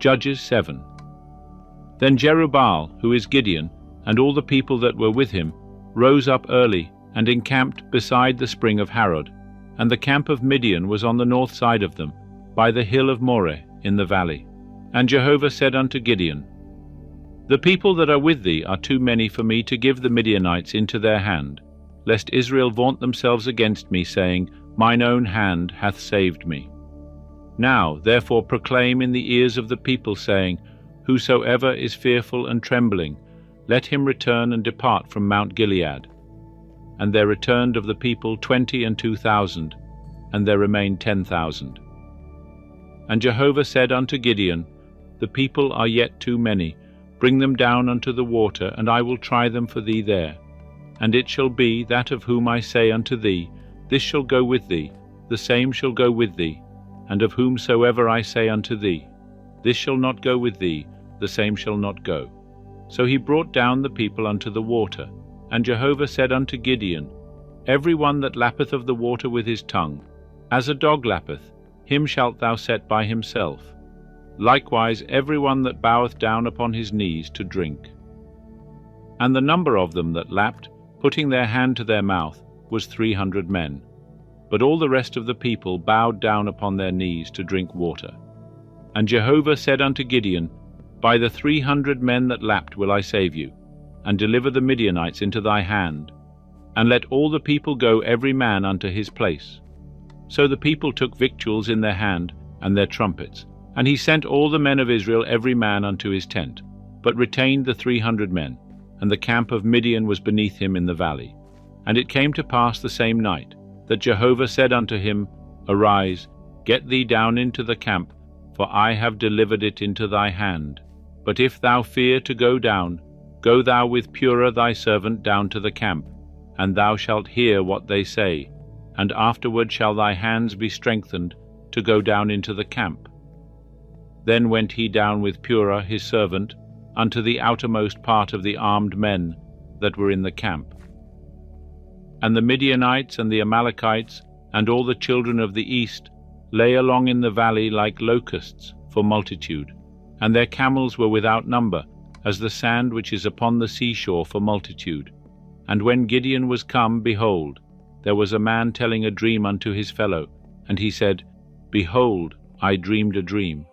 Judges 7. Then Jerubbaal, who is Gideon, and all the people that were with him, rose up early and encamped beside the spring of Harod, and the camp of Midian was on the north side of them, by the hill of Moreh in the valley. And Jehovah said unto Gideon, The people that are with thee are too many for me to give the Midianites into their hand, lest Israel vaunt themselves against me, saying, Mine own hand hath saved me. Now therefore proclaim in the ears of the people, saying, Whosoever is fearful and trembling, let him return and depart from Mount Gilead. And there returned of the people 22,000, and there remained 10,000. And Jehovah said unto Gideon, The people are yet too many, bring them down unto the water, and I will try them for thee there. And it shall be, that of whom I say unto thee, This shall go with thee, the same shall go with thee, and of whomsoever I say unto thee, This shall not go with thee, the same shall not go. So he brought down the people unto the water. And Jehovah said unto Gideon, Every one that lappeth of the water with his tongue, as a dog lappeth, him shalt thou set by himself. Likewise every one that boweth down upon his knees to drink. And the number of them that lapped, putting their hand to their mouth, was 300 men. But all the rest of the people bowed down upon their knees to drink water. And Jehovah said unto Gideon, By the 300 men that lapped will I save you, and deliver the Midianites into thy hand, and let all the people go every man unto his place. So the people took victuals in their hand, and their trumpets, and he sent all the men of Israel every man unto his tent, but retained the 300 men, and the camp of Midian was beneath him in the valley. And it came to pass the same night, that Jehovah said unto him, Arise, get thee down into the camp, for I have delivered it into thy hand. But if thou fear to go down, go thou with Purah thy servant down to the camp, and thou shalt hear what they say, and afterward shall thy hands be strengthened to go down into the camp. Then went he down with Purah his servant unto the outermost part of the armed men that were in the camp. And the Midianites and the Amalekites and all the children of the east lay along in the valley like locusts for multitude, and their camels were without number, as the sand which is upon the seashore for multitude. And when Gideon was come, behold, there was a man telling a dream unto his fellow, and he said, Behold, I dreamed a dream.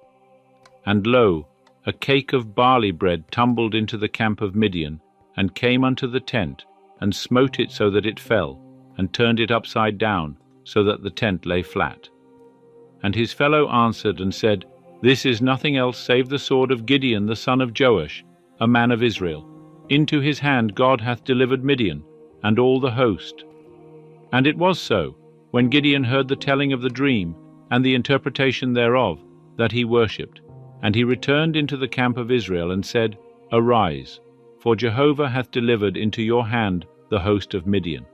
And lo, a cake of barley bread tumbled into the camp of Midian, and came unto the tent, and smote it so that it fell, and turned it upside down, so that the tent lay flat. And his fellow answered and said, This is nothing else save the sword of Gideon the son of Joash, a man of Israel. Into his hand God hath delivered Midian, and all the host. And it was so, when Gideon heard the telling of the dream, and the interpretation thereof, that he worshipped. And he returned into the camp of Israel, and said, Arise, for Jehovah hath delivered into your hand the host of Midian.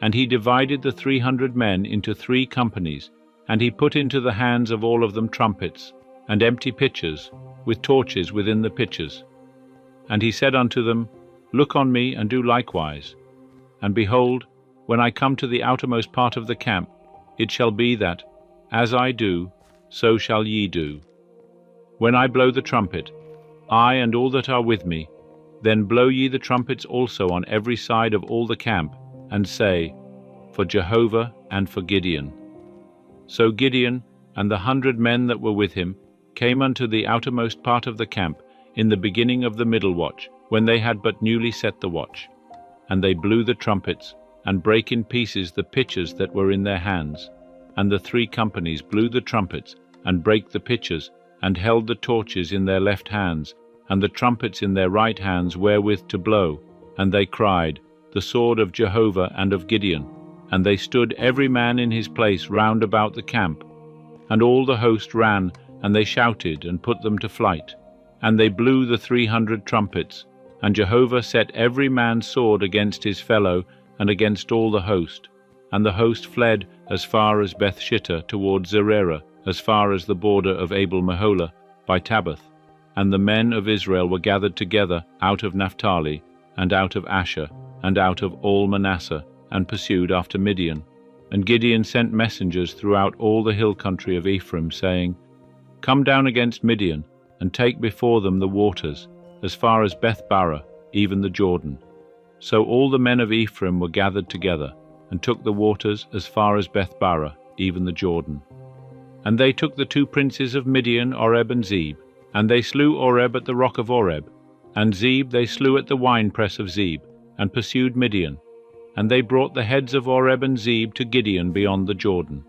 And he divided the 300 men into 3 companies, and he put into the hands of all of them trumpets, and empty pitchers, with torches within the pitchers. And he said unto them, Look on me, and do likewise. And behold, when I come to the outermost part of the camp, it shall be that, as I do, so shall ye do. When I blow the trumpet, I and all that are with me, then blow ye the trumpets also on every side of all the camp, and say, For Jehovah and for Gideon. So Gideon and the 100 men that were with him came unto the outermost part of the camp in the beginning of the middle watch, when they had but newly set the watch. And they blew the trumpets, and brake in pieces the pitchers that were in their hands. And the 3 companies blew the trumpets, and brake the pitchers, and held the torches in their left hands, and the trumpets in their right hands wherewith to blow. And they cried, The sword of Jehovah and of Gideon. And they stood every man in his place round about the camp. And all the host ran, and they shouted, and put them to flight. And they blew the 300 trumpets. And Jehovah set every man's sword against his fellow, and against all the host. And the host fled as far as Bethshittah toward Zererah, as far as the border of Abel-Meholah, by Tabbath. And the men of Israel were gathered together out of Naphtali, and out of Asher, and out of all Manasseh, and pursued after Midian. And Gideon sent messengers throughout all the hill country of Ephraim, saying, Come down against Midian, and take before them the waters, as far as Beth-barah, even the Jordan. So all the men of Ephraim were gathered together, and took the waters as far as Beth-barah, even the Jordan. And they took the 2 princes of Midian, Oreb and Zeb, and they slew Oreb at the rock of Oreb, and Zeb they slew at the winepress of Zeb, and pursued Midian. And they brought the heads of Oreb and Zeb to Gideon beyond the Jordan.